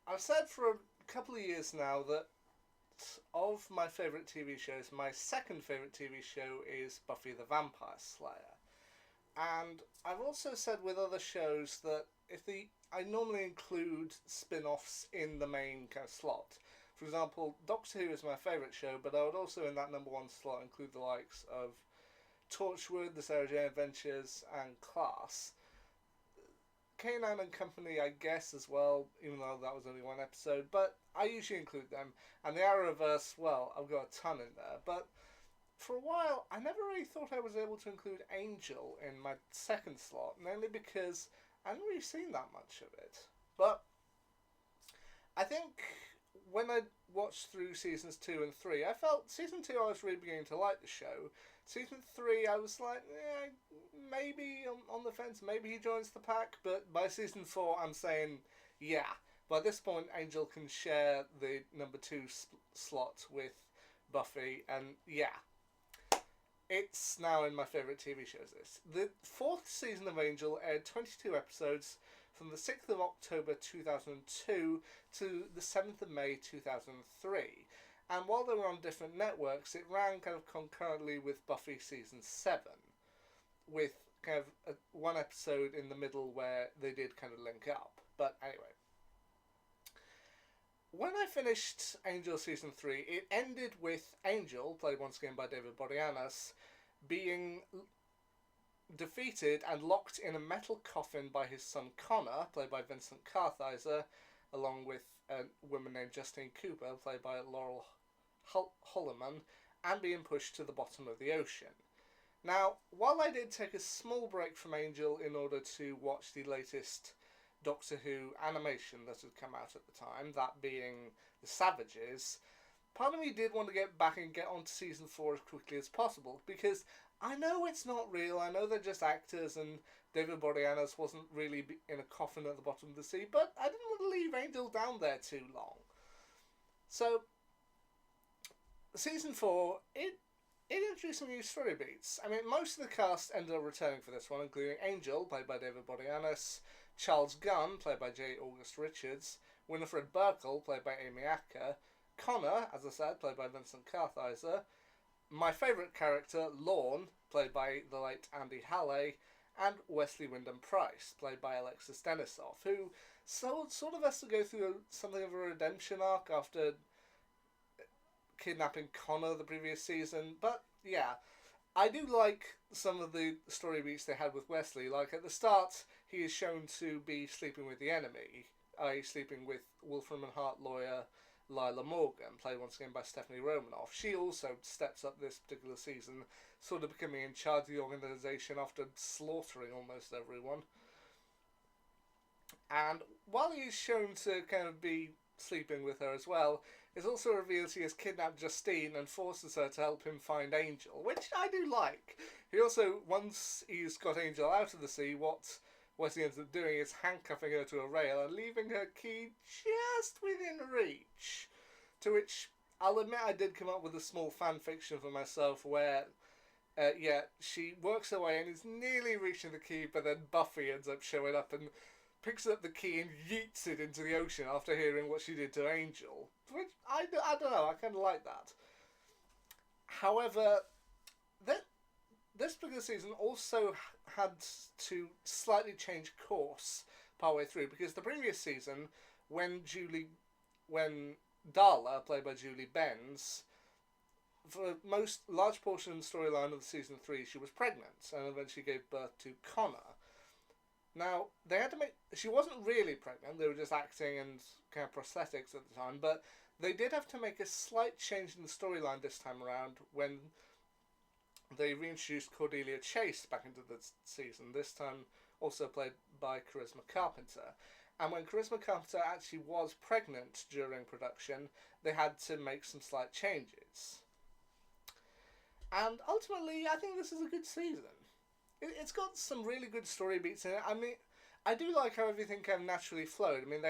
I've said for a couple of years now that of my favourite TV shows, my second favourite TV show is Buffy the Vampire Slayer. And I've also said with other shows that if the I normally include spin-offs in the main kind of slot. For example, Doctor Who is my favourite show, but I would also in that number one slot include the likes of Torchwood, The Sarah Jane Adventures, and Class. K9 and Company, I guess, as well, even though that was only one episode, but I usually include them. And the Arrowverse, well, I've got a ton in there, but for a while, I never really thought I was able to include Angel in my second slot, mainly because I hadn't really seen that much of it. But I think when I watched through seasons 2 and 3, I felt season 2 I was really beginning to like the show. Season 3, I was like, maybe on the fence, maybe he joins the pack, but by season 4, I'm saying, yeah. By this point, Angel can share the number 2 slot with Buffy, and yeah, it's now in my favourite TV shows list. The fourth season of Angel aired 22 episodes from the 6th of October 2002 to the 7th of May 2003. And while they were on different networks, it ran kind of concurrently with Buffy season 7, with kind of one episode in the middle where they did kind of link up. But anyway, when I finished Angel season 3, it ended with Angel, played once again by David Boreanaz, being defeated and locked in a metal coffin by his son Connor, played by Vincent Kartheiser, along with a woman named Justine Cooper, played by Laurel Holloman, and being pushed to the bottom of the ocean. Now, while I did take a small break from Angel in order to watch the latest Doctor Who animation that had come out at the time, that being The Savages, part of me did want to get back and get on to season 4 as quickly as possible, because I know it's not real, I know they're just actors, and David Boreanaz wasn't really in a coffin at the bottom of the sea, but I didn't want to leave Angel down there too long. So, season 4, it introduced some new story beats. I mean, most of the cast ended up returning for this one, including Angel, played by David Boreanaz, Charles Gunn, played by J. August Richards, Winifred Burkle, played by Amy Acker, Connor, as I said, played by Vincent Kartheiser, my favourite character, Lorne, played by the late Andy Halley, and Wesley Wyndham-Pryce, played by Alexis Denisov, who sort of has to go through something of a redemption arc after kidnapping Connor the previous season. But yeah, I do like some of the story beats they had with Wesley. Like at the start, he is shown to be sleeping with the enemy, i.e. sleeping with Wolfram and Hart lawyer Lila Morgan, played once again by Stephanie Romanoff. She also steps up this particular season, sort of becoming in charge of the organisation after slaughtering almost everyone. And while he is shown to kind of be sleeping with her as well, it's also revealed he has kidnapped Justine and forces her to help him find Angel, which I do like. He also, once he's got Angel out of the sea, what he ends up doing is handcuffing her to a rail and leaving her key just within reach. To which, I'll admit I did come up with a small fan fiction for myself where, she works her way and is nearly reaching the key, but then Buffy ends up showing up and picks up the key and yeets it into the ocean after hearing what she did to Angel. Which, I don't know, I kind of like that. However, this particular season also had to slightly change course partway through, because the previous season, when Darla, played by Julie Benz, for the most large portion of the storyline of season 3, she was pregnant and eventually gave birth to Connor. Now, they had to she wasn't really pregnant, they were just acting and kind of prosthetics at the time, but they did have to make a slight change in the storyline this time around when they reintroduced Cordelia Chase back into the season, this time also played by Charisma Carpenter. And when Charisma Carpenter actually was pregnant during production, they had to make some slight changes. And ultimately, I think this is a good season. It's got some really good story beats in it. I mean, I do like how everything kind of naturally flowed. I mean,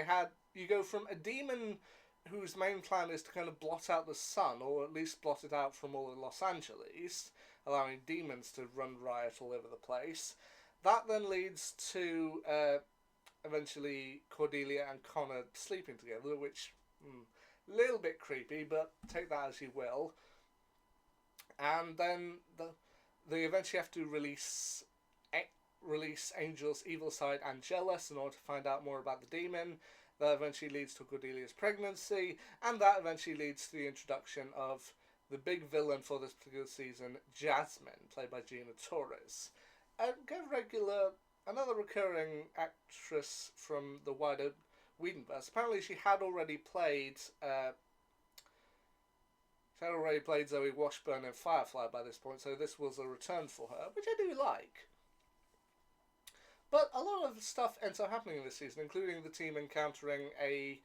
you go from a demon whose main plan is to kind of blot out the sun, or at least blot it out from all of Los Angeles, allowing demons to run riot all over the place. That then leads to a eventually Cordelia and Connor sleeping together, which little bit creepy, but take that as you will. And then they eventually have to release Angel's evil side, Angelus, in order to find out more about the demon. That eventually leads to Cordelia's pregnancy, and that eventually leads to the introduction of the big villain for this particular season, Jasmine, played by Gina Torres. Another recurring actress from the wider Whedon-Verse. Apparently she had already played Zoe Washburn in Firefly by this point, so this was a return for her, which I do like. But a lot of stuff ends up happening in this season, including the team encountering a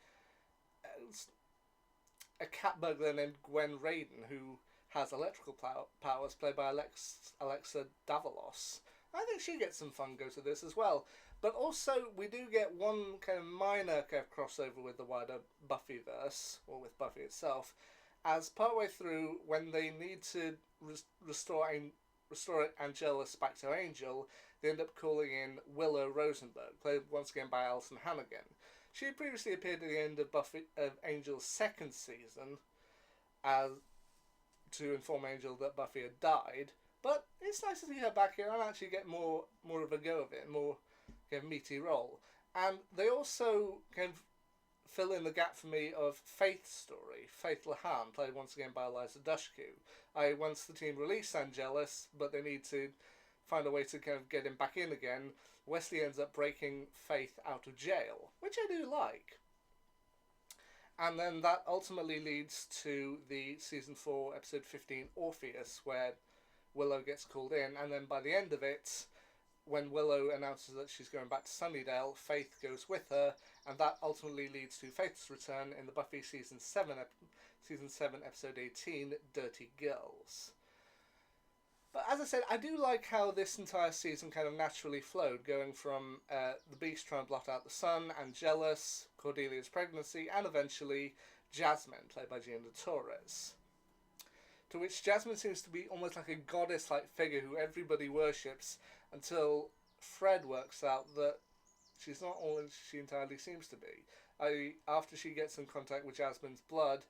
cat burglar named Gwen Raiden, who has electrical powers, played by Alexa Davalos. I think she gets some fun go to this as well. But also, we do get one kind of minor kind of crossover with the wider Buffy-Verse, or with Buffy itself, as partway through, when they need to restore Angelus back to Angel, they end up calling in Willow Rosenberg, played once again by Alison Hannigan. She had previously appeared at the end of Angel's second season to inform Angel that Buffy had died, but it's nice to see her back here and actually get more of a go of it, more kind of meaty role. And they also kind of fill in the gap for me of Faith's story. Faith Lahan, played once again by Eliza Dushku. Once the team release Angelus, but they need to find a way to kind of get him back in again, Wesley ends up breaking Faith out of jail, which I do like. And then that ultimately leads to the season 4 episode 15 Orpheus, where Willow gets called in, and then by the end of it, when Willow announces that she's going back to Sunnydale, Faith goes with her, and that ultimately leads to Faith's return in the Buffy season 7 episode 18, Dirty Girls. But as I said, I do like how this entire season kind of naturally flowed, going from the Beast trying to blot out the sun, Angelus, Cordelia's pregnancy, and eventually Jasmine, played by Gina Torres. To which Jasmine seems to be almost like a goddess-like figure who everybody worships, until Fred works out that she's not all she entirely seems to be. After she gets in contact with Jasmine's blood,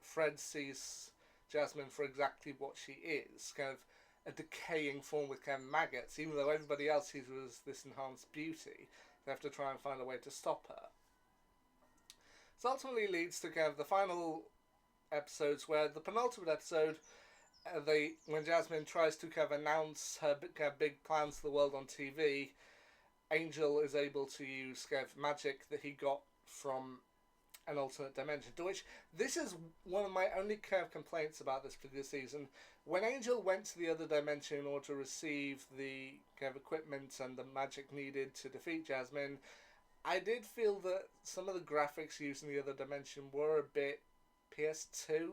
Fred sees Jasmine for exactly what she is, kind of a decaying form with kind of maggots, even though everybody else sees her as this enhanced beauty. They have to try and find a way to stop her. So ultimately leads to kind of the final episodes, where the penultimate episode, when Jasmine tries to kind of announce her kind of big plans to the world on TV, Angel is able to use kind of magic that he got from an alternate dimension. To which, this is one of my only kind of complaints about this particular season. When Angel went to the other dimension in order to receive the kind of equipment and the magic needed to defeat Jasmine, I did feel that some of the graphics used in the other dimension were a bit PS2.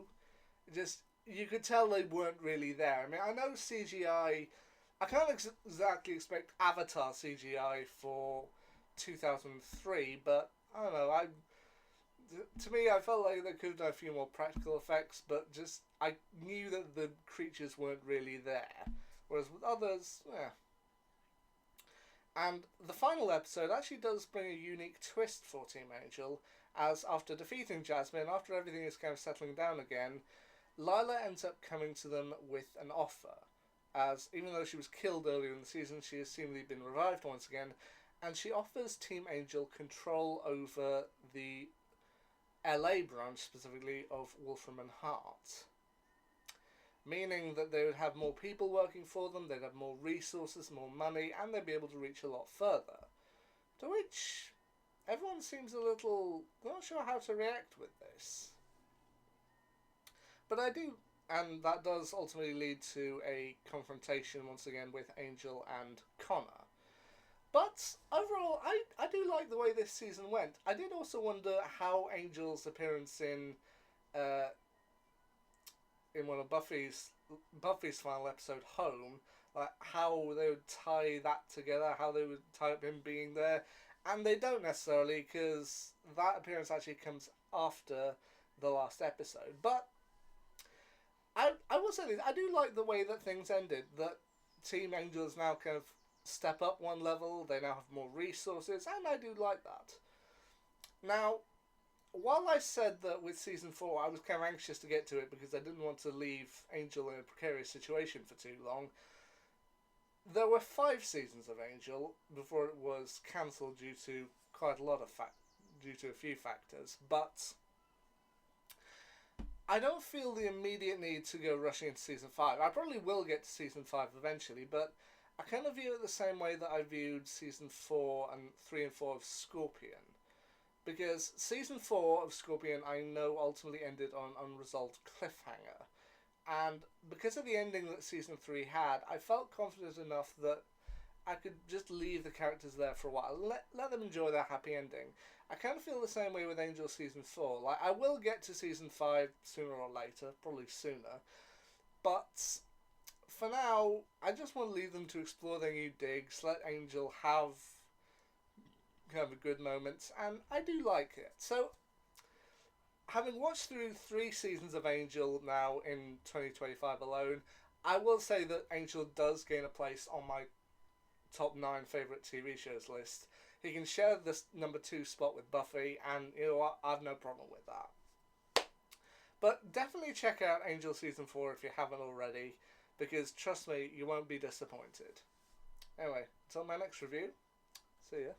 Just, you could tell they weren't really there. I mean, I know CGI, I can't exactly expect Avatar CGI for 2003, but I don't know, to me, I felt like they could have done a few more practical effects, but just, I knew that the creatures weren't really there. Whereas with others, yeah. And the final episode actually does bring a unique twist for Team Angel, as after defeating Jasmine, after everything is kind of settling down again, Lila ends up coming to them with an offer. As, even though she was killed earlier in the season, she has seemingly been revived once again, and she offers Team Angel control over the LA branch, specifically, of Wolfram and Hart. Meaning that they would have more people working for them, they'd have more resources, more money, and they'd be able to reach a lot further. To which everyone seems a little not sure how to react with this. But I do, and that does ultimately lead to a confrontation once again with Angel and Connor. But overall, I do like the way this season went. I did also wonder how Angel's appearance in one of Buffy's final episode, Home, like how they would tie that together, how they would tie up him being there, and they don't necessarily, because that appearance actually comes after the last episode. But I will say this, I do like the way that things ended, that Team Angel is now kind of step up one level. They now have more resources, and I do like that. Now, while I said that with season 4 I was kind of anxious to get to it because I didn't want to leave Angel in a precarious situation for too long, there were 5 seasons of Angel before it was cancelled due to a few factors. But I don't feel the immediate need to go rushing into season 5. I probably will get to season 5 eventually, but I kind of view it the same way that I viewed season 4 and 3 and 4 of Scorpion. Because season 4 of Scorpion I know ultimately ended on an unresolved cliffhanger. And because of the ending that season 3 had, I felt confident enough that I could just leave the characters there for a while. Let them enjoy their happy ending. I kind of feel the same way with Angel season 4. Like, I will get to season 5 sooner or later, probably sooner. But for now, I just want to leave them to explore their new digs, let Angel have kind of a good moments, and I do like it. So, having watched through 3 seasons of Angel now in 2025 alone, I will say that Angel does gain a place on my top 9 favourite TV shows list. He can share this number 2 spot with Buffy, and you know what, I have no problem with that. But definitely check out Angel Season 4 if you haven't already, because trust me, you won't be disappointed. Anyway, until my next review, see ya.